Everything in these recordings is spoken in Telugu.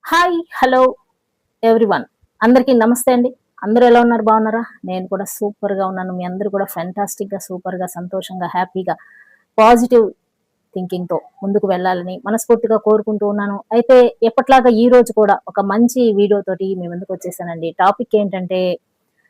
హాయ్ హలో ఎవ్రీవన్, అందరికీ నమస్తే అండి. అందరూ ఎలా ఉన్నారు? బాగున్నారా? నేను కూడా సూపర్గా ఉన్నాను. మీ అందరూ కూడా ఫ్యాంటాస్టిక్గా, సూపర్గా, సంతోషంగా, హ్యాపీగా, పాజిటివ్ థింకింగ్తో ముందుకు వెళ్ళాలని మనస్ఫూర్తిగా కోరుకుంటూ ఉన్నాను. అయితే ఎప్పట్లాగా ఈ రోజు కూడా ఒక మంచి వీడియో తోటి మీ ముందుకు వచ్చేసానండి. టాపిక్ ఏంటంటే,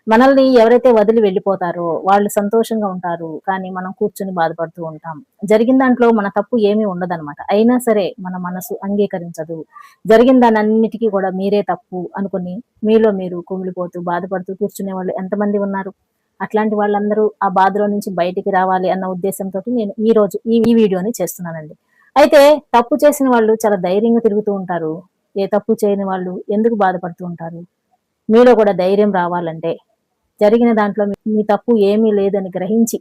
మనల్ని ఎవరైతే వదిలి వెళ్ళిపోతారో వాళ్ళు సంతోషంగా ఉంటారు, కానీ మనం కూర్చొని బాధపడుతూ ఉంటాం. జరిగిన దాంట్లో మన తప్పు ఏమీ ఉండదనమాట. అయినా సరే మన మనసు అంగీకరించదు. జరిగిన దానన్నిటికీ కూడా మీరే తప్పు అనుకుని మీలో మీరు కుమిలిపోతూ బాధపడుతూ కూర్చునే వాళ్ళు ఎంతమంది ఉన్నారు. అట్లాంటి వాళ్ళందరూ ఆ బాధలో నుంచి బయటికి రావాలి అన్న ఉద్దేశంతో నేను ఈ రోజు ఈ వీడియోని చేస్తున్నానండి. అయితే తప్పు చేసిన వాళ్ళు చాలా ధైర్యంగా తిరుగుతూ ఉంటారు. ఏ తప్పు చేయని వాళ్ళు ఎందుకు బాధపడుతూ ఉంటారు? మీలో కూడా ధైర్యం రావాలంటే, జరిగిన దాంట్లో మీ తప్పు ఏమీ లేదని గ్రహించి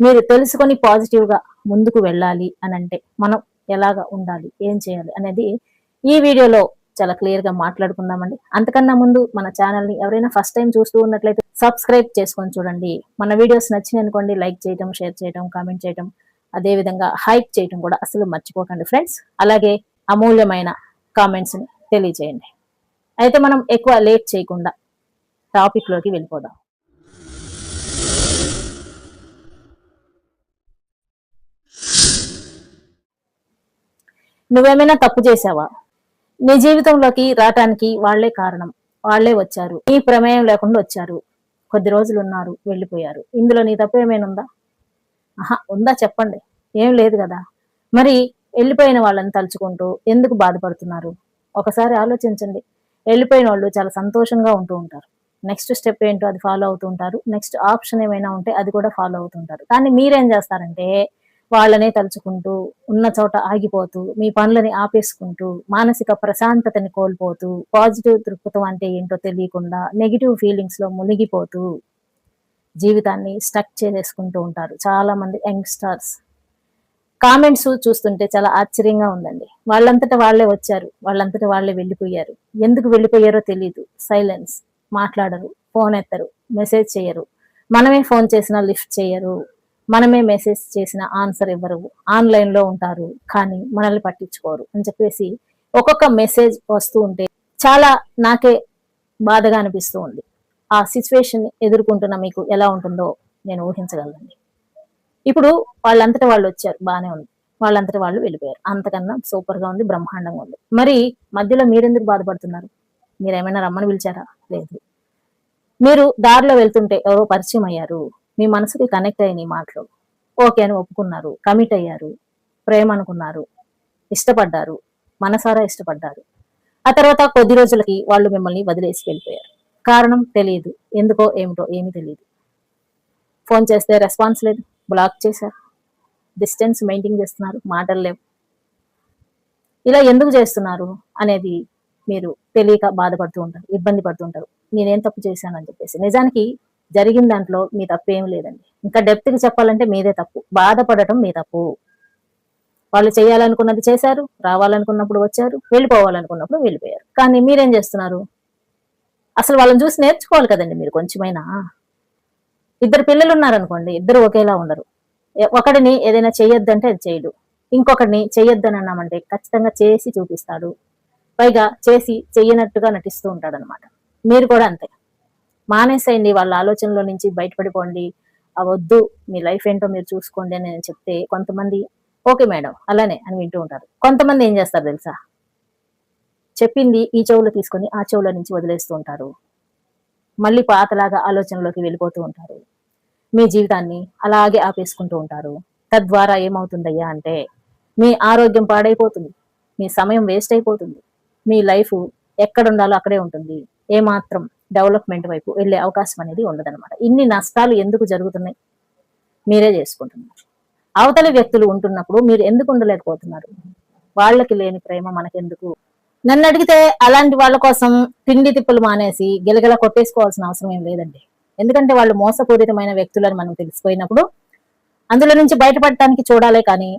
మీరు తెలుసుకొని పాజిటివ్‌గా ముందుకు వెళ్ళాలి అనంటే, మనం ఎలాగా ఉండాలి? ఏం చేయాలి? అనేది ఈ వీడియోలో చాలా క్లియర్‌గా మాట్లాడుకుందామండి. అంతకన్నా ముందు మన ఛానెల్‌ని ఎవరైనా ఫస్ట్ టైమ్ చూస్తూ ఉన్నట్లయితే సబ్స్క్రైబ్ చేసుకొని చూడండి. మన వీడియోస్ నచ్చినాయనుకోండి లైక్ చేయటం, షేర్ చేయటం, కామెంట్ చేయటం, అదే విధంగా హైప్ చేయటం కూడా అస్సలు మర్చిపోకండి ఫ్రెండ్స్. అలాగే అమూల్యమైన కామెంట్స్‌ని తెలియజేయండి. అయితే మనం ఎక్కువ లేట్ చేయకుండా టాపిక్‌లోకి వెళ్ళిపోదాం. నువ్వేమైనా తప్పు చేశావా? నీ జీవితంలోకి రావటానికి వాళ్ళే కారణం. వాళ్ళే వచ్చారు. నీ ప్రమేయం లేకుండా వచ్చారు. కొద్ది రోజులు ఉన్నారు, వెళ్ళిపోయారు. ఇందులో నీ తప్పు ఏమైనా ఉందా? ఆహా! ఉందా చెప్పండి. ఏం లేదు గదా! మరి వెళ్ళిపోయిన వాళ్ళని తలుచుకుంటూ ఎందుకు బాధపడుతున్నారు? ఒకసారి ఆలోచించండి. వెళ్ళిపోయినోళ్ళు చాలా సంతోషంగా ఉంటూ ఉంటారు. నెక్స్ట్ స్టెప్ ఏంటో అది ఫాలో అవుతూ ఉంటారు. నెక్స్ట్ ఆప్షన్ ఏమైనా ఉంటే అది కూడా ఫాలో అవుతూ ఉంటారు. కానీ మీరేం చేస్తారంటే వాళ్ళనే తలుచుకుంటూ, ఉన్న చోట ఆగిపోతూ, మీ పనులని ఆపేసుకుంటూ, మానసిక ప్రశాంతతని కోల్పోతూ, పాజిటివ్ దృక్పథం అంటే ఏంటో తెలియకుండా, నెగెటివ్ ఫీలింగ్స్‌లో మునిగిపోతూ, జీవితాన్ని స్టక్ చేసేసుకుంటూ ఉంటారు చాలా మంది యంగ్‌స్టర్స్. కామెంట్స్ చూస్తుంటే చాలా ఆశ్చర్యంగా ఉందండి. వాళ్ళంతట వాళ్ళే వచ్చారు. వాళ్ళంతట వాళ్ళే వెళ్ళిపోయారు. ఎందుకు వెళ్ళిపోయారో తెలీదు. సైలెన్స్. మాట్లాడరు. ఫోన్ ఎత్తరు. మెసేజ్ చేయరు. మనమే ఫోన్ చేసినా లిఫ్ట్ చేయరు. మనమే మెసేజ్ చేసినా ఆన్సర్ ఇవ్వరు. ఆన్‌లైన్‌లో ఉంటారు. కానీ మనల్ని పట్టించుకోరు అని చెప్పేసి ఒక్కొక్క మెసేజ్ వస్తూ ఉంటే చాలా నాకే బాధగా అనిపిస్తూ ఉంది. ఆ సిట్యుయేషన్‌ని ఎదుర్కొంటున్న మీకు ఎలా ఉంటుందో నేను ఊహించగలనండి. ఇప్పుడు వాళ్ళంతట వాళ్ళొచ్చారు. బానే ఉంది. వాళ్ళంతట వాళ్ళు వెళ్ళిపోయారు. అంతకన్నా సూపర్‌గా ఉంది. బ్రహ్మాండంగా ఉంది. మరి మధ్యలో మీరెందుకు బాధపడుతున్నారు? మీరేమైనా రమ్మని పిలిచారా? లేదు. మీరు దారిలో వెళ్తుంటే ఎవరో పరిచయం అయ్యారు. మీ మనసుకి కనెక్ట్ అయినాయి మాటలు. ఓకే అని ఒప్పుకున్నారు. కమిట్ అయ్యారు. ప్రేమ అనుకున్నారు. ఇష్టపడ్డారు. మనసారా ఇష్టపడ్డారు. ఆ తర్వాత కొద్ది రోజులకి వాళ్ళు మిమ్మల్ని వదిలేసి వెళ్ళిపోయారు. కారణం తెలీదు. ఎందుకో ఏమిటో ఏమీ తెలీదు. ఫోన్ చేస్తే రెస్పాన్స్ లేదు. బ్లాక్ చేశారు. డిస్టెన్స్ మెయింటైన్ చేస్తున్నారు. మాటలు లేవు. ఇలా ఎందుకు చేస్తున్నారు అనేది మీరు తెలియక బాధపడుతూ ఉంటారు. ఇబ్బంది పడుతూ ఉంటారు. నేనేం తప్పు చేశానని చెప్పేసి. నిజానికి జరిగిన దాంట్లో మీ తప్పేం లేదండి. ఇంకా డెప్త్‌కి చెప్పాలంటే మీదే తప్పు. బాధపడటం మీ తప్పు. వాళ్ళు చేయాలనుకున్నది చేశారు. రావాలనుకున్నప్పుడు వచ్చారు. వెళ్ళిపోవాలనుకున్నప్పుడు వెళ్ళిపోయారు. కానీ మీరేం చేస్తున్నారు? అసలు వాళ్ళని చూసి నేర్చుకోవాలి కదండీ మీరు కొంచెమైనా. ఇద్దరు పిల్లలున్నారనుకోండి. ఇద్దరు ఒకేలా ఉండరు. ఒకడిని ఏదైనా చేయొద్దంటే అది చేయడు. ఇంకొకడిని చెయ్యొద్దని అన్నామంటే ఖచ్చితంగా చేసి చూపిస్తాడు. పైగా చేసి చెయ్యనట్టుగా నటిస్తూ ఉంటాడనమాట. మీరు కూడా అంతే. మానేసేయండి వాళ్ళ ఆలోచనలో నుంచి బయటపడిపోండి. వద్దు మీ లైఫ్ ఏంటో మీరు చూసుకోండి అని నేను చెప్తే కొంతమంది ఓకే మేడం అలానే అని వింటూ ఉంటారు. కొంతమంది ఏం చేస్తారు తెలుసా? చెప్పింది ఈ చెవులో తీసుకొని ఆ చెవులో నుంచి వదిలేస్తూ ఉంటారు. మళ్ళీ పాతలాగా ఆలోచనలోకి వెళ్ళిపోతూ ఉంటారు. మీ జీవితాన్ని అలాగే ఆపేసుకుంటూ ఉంటారు. తద్వారా ఏమవుతుందయ్యా అంటే, మీ ఆరోగ్యం పాడైపోతుంది. మీ సమయం వేస్ట్ అయిపోతుంది. మీ లైఫ్ ఎక్కడుండాలో అక్కడే ఉంటుంది. ఏమాత్రం డెవలప్‌మెంట్ వైపు వెళ్ళే అవకాశం అనేది ఉండదనమాట. ఇన్ని నష్టాలు ఎందుకు జరుగుతున్నాయి? మీరే చేసుకుంటున్నారు. అవతలి వ్యక్తులు ఉంటున్నప్పుడు మీరు ఎందుకు ఉండలేకపోతున్నారు? వాళ్ళకి లేని ప్రేమ మనకెందుకు? నన్నడిగితే అలాంటి వాళ్ళ కోసం తిండి తిప్పలు మానేసి గిలగిలా కొట్టేసుకోవాల్సిన అవసరం ఏం లేదండి. ఎందుకంటే వాళ్ళు మోసపూరితమైన వ్యక్తులని మనం తెలిసిపోయినప్పుడు అందులో నుంచి బయటపడటానికి చూడాలే కానీ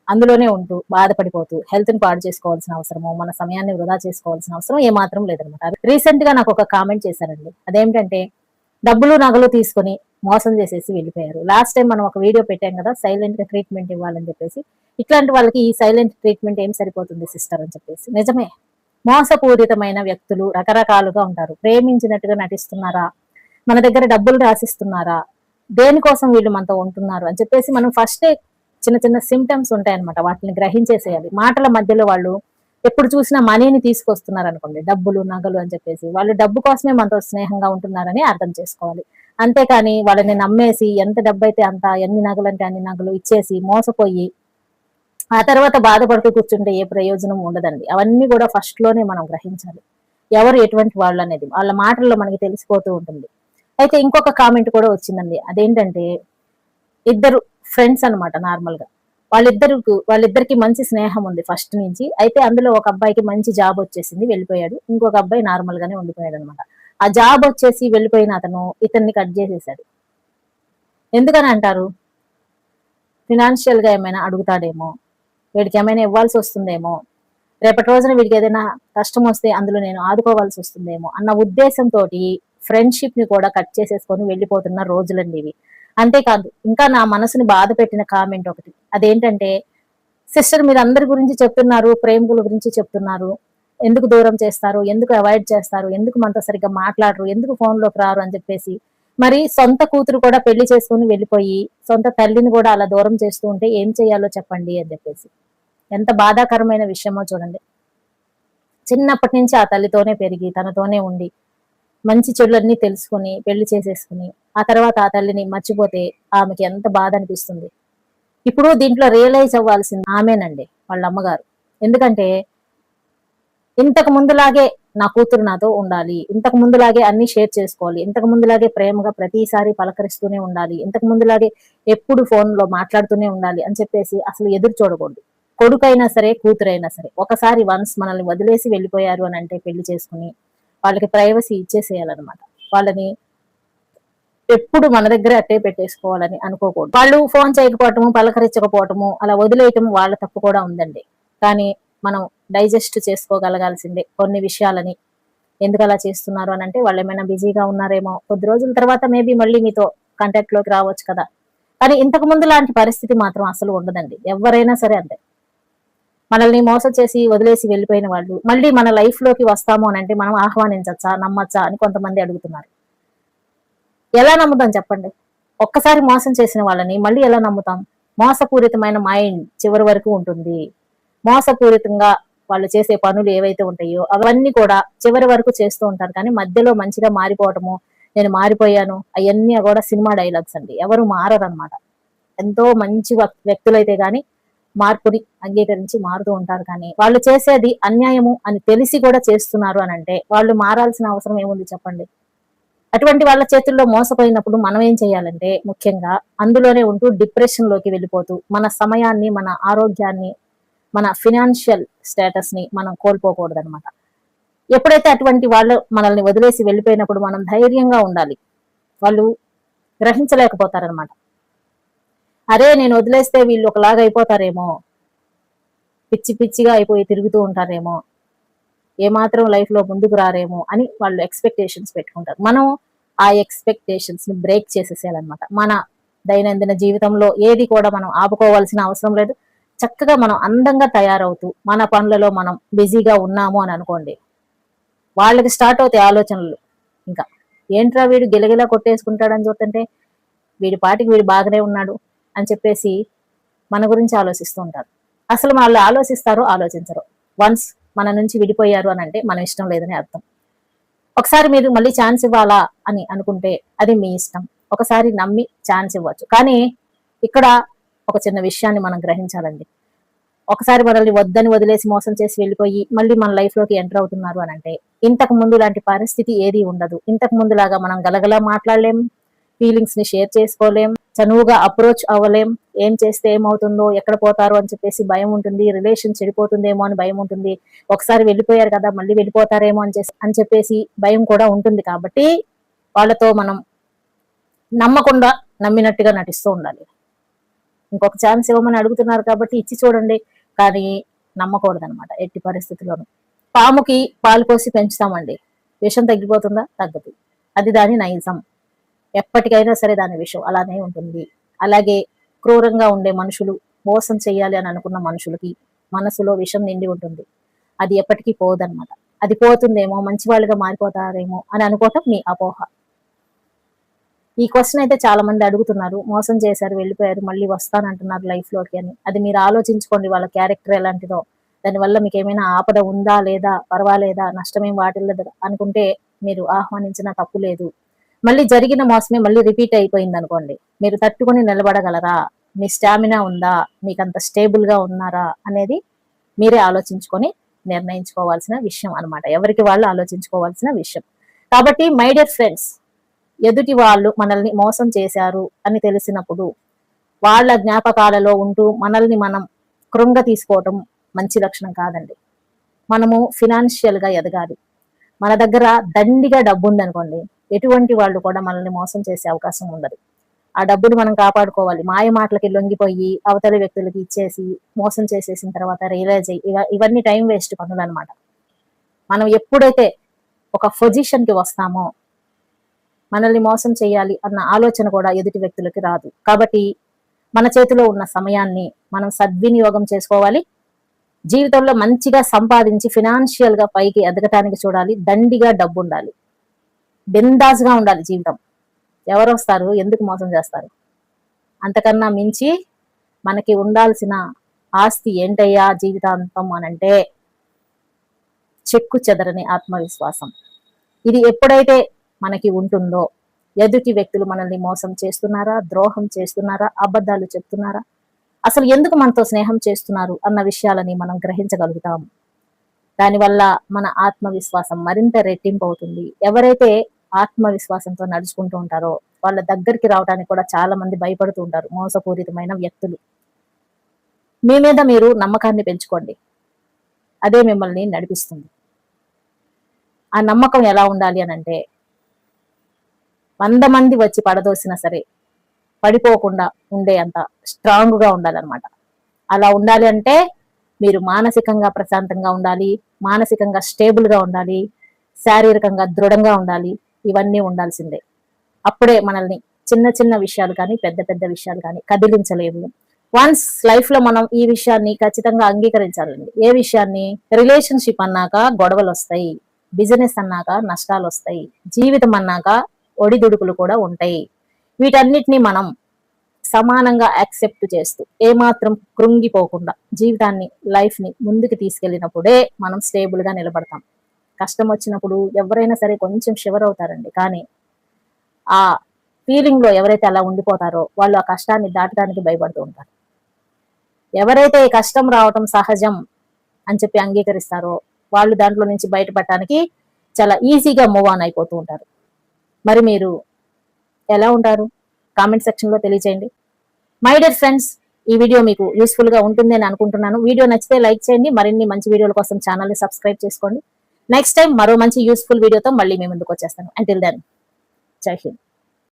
అందులోనే ఉంటూ బాధపడిపోతూ హెల్త్‌ని పాడు చేసుకోవాల్సిన అవసరమో, మన సమయాన్ని వృధా చేసుకోవాల్సిన అవసరం ఏమాత్రం లేదనమాట. రీసెంట్‌గా నాకు ఒక కామెంట్ చేశారండి. అదేంటంటే డబ్బులు, నగలు తీసుకొని మోసం చేసేసి వెళ్ళిపోయారు. లాస్ట్ టైమ్ మనం ఒక వీడియో పెట్టాం కదా! సైలెంట్‌గా ట్రీట్‌మెంట్ ఇవ్వాలని చెప్పేసి. ఇట్లాంటి వాళ్ళకి ఈ సైలెంట్ ట్రీట్‌మెంట్ ఏం సరిపోతుంది సిస్టర్ అని చెప్పేసి. నిజమే. మోసపూరితమైన వ్యక్తులు రకరకాలుగా ఉంటారు. ప్రేమించినట్టుగా నటిస్తున్నారా, మన దగ్గర డబ్బులు రాసిస్తున్నారా, దేనికోసం వీళ్ళు మనతో ఉంటున్నారు అని చెప్పేసి మనం ఫస్టే చిన్న చిన్న సిమ్టమ్స్ ఉంటాయన్నమాట. వాటిని గ్రహించేసేయాలి. మాటల మధ్యలో వాళ్ళు ఎప్పుడు చూసినా మనీని తీసుకొస్తున్నారు అనుకోండి, డబ్బులు నగలు అని చెప్పేసి, వాళ్ళు డబ్బు కోసమే మనతో స్నేహంగా ఉంటున్నారని అర్థం చేసుకోవాలి. అంతేకాని వాళ్ళని నమ్మేసి ఎంత డబ్బు అయితే అంత, ఎన్ని నగలు అంటే అన్ని నగలు ఇచ్చేసి మోసపోయి ఆ తర్వాత బాధపడుతూ కూర్చుంటే ఏ ప్రయోజనం ఉండదండి. అవన్నీ కూడా ఫస్ట్ లోనే మనం గ్రహించాలి, ఎవరు ఎటువంటి వాళ్ళు అనేది వాళ్ళ మాటల్లో మనకి తెలిసిపోతూ ఉంటుంది. అయితే ఇంకొక కామెంట్ కూడా వచ్చిందండి. అదేంటంటే ఇద్దరు ఫ్రెండ్స్ అనమాట. నార్మల్ గా వాళ్ళిద్దరికి మంచి స్నేహం ఉంది ఫస్ట్ నుంచి. అయితే అందులో ఒక అబ్బాయికి మంచి జాబ్ వచ్చేసింది, వెళ్ళిపోయాడు. ఇంకొక అబ్బాయి నార్మల్ గానే ఉండిపోయాడు అనమాట. ఆ జాబ్ వచ్చేసి వెళ్ళిపోయిన అతను ఇతన్ని కట్ చేసేసాడు. ఎందుకని అంటారు? ఫినాన్షియల్ గా ఏమైనా అడుగుతాడేమో, వీడికి ఏమైనా ఇవ్వాల్సి వస్తుందేమో, రేపటి రోజున వీడికి ఏదైనా కష్టం వస్తే అందులో నేను ఆదుకోవాల్సి వస్తుందేమో అన్న ఉద్దేశంతో ఫ్రెండ్షిప్ ని కూడా కట్ చేసేసుకొని వెళ్ళిపోతున్న రోజులండి ఇవి. అంతేకాదు, ఇంకా నా మనసుని బాధ పెట్టిన కామెంట్ ఒకటి. అదేంటంటే, సిస్టర్ మీరు అందరి గురించి చెప్తున్నారు, ప్రేమికుల గురించి చెప్తున్నారు, ఎందుకు దూరం చేస్తారు, ఎందుకు అవాయిడ్ చేస్తారు, ఎందుకు మనతో సరిగ్గా మాట్లాడరు, ఎందుకు ఫోన్ లోకి రారు అని చెప్పేసి, మరి సొంత కూతురు కూడా పెళ్లి చేసుకుని వెళ్ళిపోయి సొంత తల్లిని కూడా అలా దూరం చేస్తూ ఉంటే ఏం చేయాలో చెప్పండి అని చెప్పేసి. ఎంత బాధాకరమైన విషయమో చూడండి. చిన్నప్పటి నుంచి ఆ తల్లితోనే పెరిగి తనతోనే ఉండి మంచి చెడులన్నీ తెలుసుకుని పెళ్లి చేసేసుకుని ఆ తర్వాత ఆ తల్లిని మర్చిపోతే ఆమెకి ఎంత బాధ అనిపిస్తుంది. ఇప్పుడు దీంట్లో రియలైజ్ అవ్వాల్సింది ఆమెనండి, వాళ్ళ అమ్మగారు. ఎందుకంటే ఇంతకు ముందులాగే నా కూతురు నాతో ఉండాలి, ఇంతకు ముందులాగే అన్ని షేర్ చేసుకోవాలి, ఇంతకు ముందులాగే ప్రేమగా ప్రతిసారి పలకరిస్తూనే ఉండాలి, ఇంతకు ముందులాగే ఎప్పుడు ఫోన్ లో మాట్లాడుతూనే ఉండాలి అని చెప్పేసి అసలు ఎదురు చూడకూడదు. కొడుకైనా సరే కూతురైనా సరే ఒకసారి వన్స్ మనల్ని వదిలేసి వెళ్ళిపోయారు అని అంటే పెళ్లి చేసుకుని వాళ్ళకి ప్రైవసీ ఇచ్చేసేయాలన్నమాట. వాళ్ళని ఎప్పుడు మన దగ్గర అట్టే పెట్టేసుకోవాలని అనుకోకూడదు. వాళ్ళు ఫోన్ చేయకపోవటము, పలకరించకపోవటము, అలా వదిలేయటం వాళ్ళ తప్పు కూడా ఉందండి. కానీ మనం డైజెస్ట్ చేసుకోగలగాల్సిందే కొన్ని విషయాలని. ఎందుకు అలా చేస్తున్నారు అని అంటే, వాళ్ళు ఏమైనా బిజీగా ఉన్నారేమో, కొద్ది రోజుల తర్వాత మేబీ మళ్ళీ మీతో కాంటాక్ట్ లోకి రావచ్చు కదా. కానీ ఇంతకు ముందు లాంటి పరిస్థితి మాత్రం అసలు ఉండదండి. ఎవరైనా సరే అంతే. మనల్ని మోసం చేసి వదిలేసి వెళ్ళిపోయిన వాళ్ళు మళ్ళీ మన లైఫ్ లోకి వస్తాము అని అంటే మనం ఆహ్వానించచ్చా, నమ్మచ్చా అని కొంతమంది అడుగుతున్నారు. ఎలా నమ్ముతాం చెప్పండి? ఒక్కసారి మోసం చేసిన వాళ్ళని మళ్ళీ ఎలా నమ్ముతాం? మోసపూరితమైన మైండ్ చివరి వరకు ఉంటుంది. మోసపూరితంగా వాళ్ళు చేసే పనులు ఏవైతే ఉంటాయో అవన్నీ కూడా చివరి వరకు చేస్తూ ఉంటారు. కానీ మధ్యలో మంచిగా మారిపోవటము, నేను మారిపోయాను, అవన్నీ కూడా సినిమా డైలాగ్స్ అండి. ఎవరు మారరనమాట. ఎంతో మంచి వ్యక్తులైతే గాని మార్పుని అంగీకరించి మారుతూ ఉంటారు. కానీ వాళ్ళు చేసేది అన్యాయము అని తెలిసి కూడా చేస్తున్నారు అని అంటే వాళ్ళు మారాల్సిన అవసరం ఏముంది చెప్పండి? అటువంటి వాళ్ళ చేతుల్లో మోసపోయినప్పుడు మనం ఏం చేయాలంటే, ముఖ్యంగా అందులోనే ఉంటూ డిప్రెషన్ లోకి వెళ్ళిపోతూ మన సమయాన్ని, మన ఆరోగ్యాన్ని, మన ఫినాన్షియల్ స్టేటస్ ని మనం కోల్పోకూడదు అనమాట. ఎప్పుడైతే అటువంటి వాళ్ళు మనల్ని వదిలేసి వెళ్ళిపోయినప్పుడు మనం ధైర్యంగా ఉండాలి. వాళ్ళు గ్రహించలేకపోతారనమాట. అరే నేను వదిలేస్తే వీళ్ళు ఒకలాగా అయిపోతారేమో, పిచ్చి పిచ్చిగా అయిపోయి తిరుగుతూ ఉంటారేమో, ఏమాత్రం లైఫ్ లో ముందుకు రారేమో అని వాళ్ళు ఎక్స్పెక్టేషన్స్ పెట్టుకుంటారు. మనం ఆ ఎక్స్పెక్టేషన్స్ ని బ్రేక్ చేసేసేయాలన్నమాట. మన దైనందిన జీవితంలో ఏది కూడా మనం ఆపుకోవాల్సిన అవసరం లేదు. చక్కగా మనం అందంగా తయారవుతూ మన పనులలో మనం బిజీగా ఉన్నాము అని అనుకోండి, వాళ్ళకి స్టార్ట్ అవుతాయి ఆలోచనలు. ఇంకా ఏంట్రా వీడు గిలగిలా కొట్టేసుకుంటాడని చూస్తుంటే వీడి పాటికి వీడు బాగానే ఉన్నాడు అని చెప్పేసి మన గురించి ఆలోచిస్తూ ఉంటారు. అసలు వాళ్ళు ఆలోచిస్తారో ఆలోచించరు. వన్స్ మన నుంచి విడిపోయారు అని అంటే మనం ఇష్టం లేదని అర్థం. ఒకసారి మీరు మళ్ళీ ఛాన్స్ ఇవ్వాలా అని అనుకుంటే అది మీ ఇష్టం. ఒకసారి నమ్మి ఛాన్స్ ఇవ్వచ్చు. కానీ ఇక్కడ ఒక చిన్న విషయాన్ని మనం గ్రహించాలండి. ఒకసారి మనల్ని వద్దని వదిలేసి మోసం చేసి వెళ్ళిపోయి మళ్ళీ మన లైఫ్ లోకి ఎంటర్ అవుతున్నారు అని అంటే ఇంతకు ముందు లాంటి పరిస్థితి ఏది ఉండదు. ఇంతకు ముందు లాగా మనం గలగలా మాట్లాడలేం, ఫీలింగ్స్ ని షేర్ చేసుకోలేం, చనువుగా అప్రోచ్ అవ్వలేం. ఏం చేస్తే ఏమవుతుందో, ఎక్కడ పోతారో అని చెప్పేసి భయం ఉంటుంది. రిలేషన్ చెడిపోతుందేమో అని భయం ఉంటుంది. ఒకసారి వెళ్ళిపోయారు కదా మళ్ళీ వెళ్ళిపోతారేమో అని చెప్పేసి భయం కూడా ఉంటుంది. కాబట్టి వాళ్ళతో మనం నమ్మకుండా నమ్మినట్టుగా నటిస్తూ ఉండాలి. ఇంకొక ఛాన్స్ ఇవ్వమని అడుగుతున్నారు కాబట్టి ఇచ్చి చూడండి, కానీ నమ్మకూడదు అనమాట ఎట్టి పరిస్థితుల్లోనూ. పాముకి పాలు పోసి పెంచుతామండి, విషం తగ్గిపోతుందా? తగ్గదు. అది దాని నైజం. ఎప్పటికైనా సరే దాని విషయం అలానే ఉంటుంది. అలాగే క్రూరంగా ఉండే మనుషులు, మోసం చెయ్యాలి అని అనుకున్న మనుషులకి మనసులో విషం నిండి ఉంటుంది. అది ఎప్పటికీ పోదన్నమాట. అది పోతుందేమో, మంచి వాళ్ళుగా మారిపోతారేమో అని అనుకోవటం మీ అపోహ. ఈ క్వశ్చన్ అయితే చాలా మంది అడుగుతున్నారు, మోసం చేశారు వెళ్ళిపోయారు మళ్ళీ వస్తానంటున్నారు లైఫ్ లోకి అని. అది మీరు ఆలోచించుకోండి, వాళ్ళ క్యారెక్టర్ ఎలాంటిదో, దానివల్ల మీకు ఏమైనా ఆపద ఉందా లేదా, పర్వాలేదా, నష్టమేం వాటిల్లదు అనుకుంటే మీరు ఆహ్వానించిన తప్పు లేదు. మళ్ళీ జరిగిన మోసమే మళ్ళీ రిపీట్ అయిపోయింది అనుకోండి, మీరు తట్టుకొని నిలబడగలరా, మీ స్టామినా ఉందా, మీకు అంత స్టేబుల్ గా ఉన్నారా అనేది మీరే ఆలోచించుకొని నిర్ణయించుకోవాల్సిన విషయం అన్నమాట. ఎవరికి వాళ్ళు ఆలోచించుకోవాల్సిన విషయం. కాబట్టి మై డియర్ ఫ్రెండ్స్, ఎదుటి వాళ్ళు మనల్ని మోసం చేశారు అని తెలిసినప్పుడు వాళ్ళ జ్ఞాపకాలలో ఉంటూ మనల్ని మనం కృంగ తీసుకోవటం మంచి లక్షణం కాదండి. మనము ఫినాన్షియల్ గా ఎదగాలి. మన దగ్గర దండిగా డబ్బు ఉందనుకోండి, ఎటువంటి వాళ్ళు కూడా మనల్ని మోసం చేసే అవకాశం ఉండదు. ఆ డబ్బును మనం కాపాడుకోవాలి. మాయ మాటలకి లొంగిపోయి అవతలి వ్యక్తులకి ఇచ్చేసి మోసం చేసేసిన తర్వాత రియలైజ్ అయ్యి ఇవన్నీ టైం వేస్ట్ పనులు అనమాట. మనం ఎప్పుడైతే ఒక పొజిషన్ కి వస్తామో మనల్ని మోసం చేయాలి అన్న ఆలోచన కూడా ఎదుటి వ్యక్తులకి రాదు. కాబట్టి మన చేతిలో ఉన్న సమయాన్ని మనం సద్వినియోగం చేసుకోవాలి. జీవితంలో మంచిగా సంపాదించి ఫినాన్షియల్ గా పైకి ఎదగటానికి చూడాలి. దండిగా డబ్బు ఉండాలి. బిందాస్ గా ఉండాలి జీవితం. ఎవరు వస్తారు, ఎందుకు మోసం చేస్తారు? అంతకన్నా మించి మనకి ఉండాల్సిన ఆస్తి ఏంటయ్యా జీవితాంతం అనంటే చెక్కు చెదరని ఆత్మవిశ్వాసం. ఇది ఎప్పుడైతే మనకి ఉంటుందో, ఎదుటి వ్యక్తులు మనల్ని మోసం చేస్తున్నారా, ద్రోహం చేస్తున్నారా, అబద్ధాలు చెప్తున్నారా, అసలు ఎందుకు మనతో స్నేహం చేస్తున్నారు అన్న విషయాలని మనం గ్రహించగలుగుతాము. దానివల్ల మన ఆత్మవిశ్వాసం మరింత రెట్టింపు అవుతుంది. ఎవరైతే ఆత్మవిశ్వాసంతో నడుచుకుంటూ ఉంటారో వాళ్ళ దగ్గరికి రావడానికి కూడా చాలా మంది భయపడుతూ ఉంటారు, మోసపూరితమైన వ్యక్తులు. మీ మీద మీరు నమ్మకాన్ని పెంచుకోండి, అదే మిమ్మల్ని నడిపిస్తుంది. ఆ నమ్మకం ఎలా ఉండాలి అని అంటే, 100 మంది వచ్చి పడదోసినా సరే పడిపోకుండా ఉండే అంత స్ట్రాంగ్ గా ఉండాలన్నమాట. అలా ఉండాలి అంటే మీరు మానసికంగా ప్రశాంతంగా ఉండాలి, మానసికంగా స్టేబుల్ గా ఉండాలి, శారీరకంగా దృఢంగా ఉండాలి. ఇవన్నీ ఉండాల్సిందే. అప్పుడే మనల్ని చిన్న చిన్న విషయాలు కానీ పెద్ద పెద్ద విషయాలు కానీ కదిలించలేవు. వన్స్ లైఫ్ లో మనం ఈ విషయాన్ని ఖచ్చితంగా అంగీకరించాలండి. ఏ విషయాన్ని? రిలేషన్షిప్ అన్నాక గొడవలు వస్తాయి, బిజినెస్ అన్నాక నష్టాలు వస్తాయి, జీవితం అన్నాక ఒడిదుడుకులు కూడా ఉంటాయి. వీటన్నిటిని మనం సమానంగా యాక్సెప్ట్ చేస్తూ ఏమాత్రం కృంగిపోకుండా జీవితాన్ని, లైఫ్ ని ముందుకు తీసుకెళ్ళినప్పుడే మనం స్టేబుల్ గా నిలబడతాం. కష్టం వచ్చినప్పుడు ఎవరైనా సరే కొంచెం షివర్ అవుతారండి, కానీ ఆ ఫీలింగ్ లో ఎవరైతే అలా ఉండిపోతారో వాళ్ళు ఆ కష్టాన్ని దాటడానికి భయపడుతూ ఉంటారు. ఎవరైతే ఈ కష్టం రావటం సహజం అని చెప్పి అంగీకరిస్తారో వాళ్ళు దాంట్లో నుంచి బయటపడటానికి చాలా ఈజీగా మూవ్ ఆన్ అయిపోతూ ఉంటారు. మరి మీరు ఎలా ఉంటారు? కామెంట్ సెక్షన్ లో తెలియజేయండి. మై డియర్ ఫ్రెండ్స్, ఈ వీడియో మీకు యూస్ఫుల్ గా ఉంటుంది అని అనుకుంటున్నాను. వీడియో నచ్చితే లైక్ చేయండి. మరిన్ని మంచి వీడియోల కోసం ఛానల్ ని సబ్స్క్రైబ్ చేసుకోండి. నెక్స్ట్ టైం మరో మంచి యూస్ఫుల్ వీడియోతో మళ్ళీ మీ ముందుకు వచ్చేస్తాను. అంటిల్ దెన్, జై హింద్.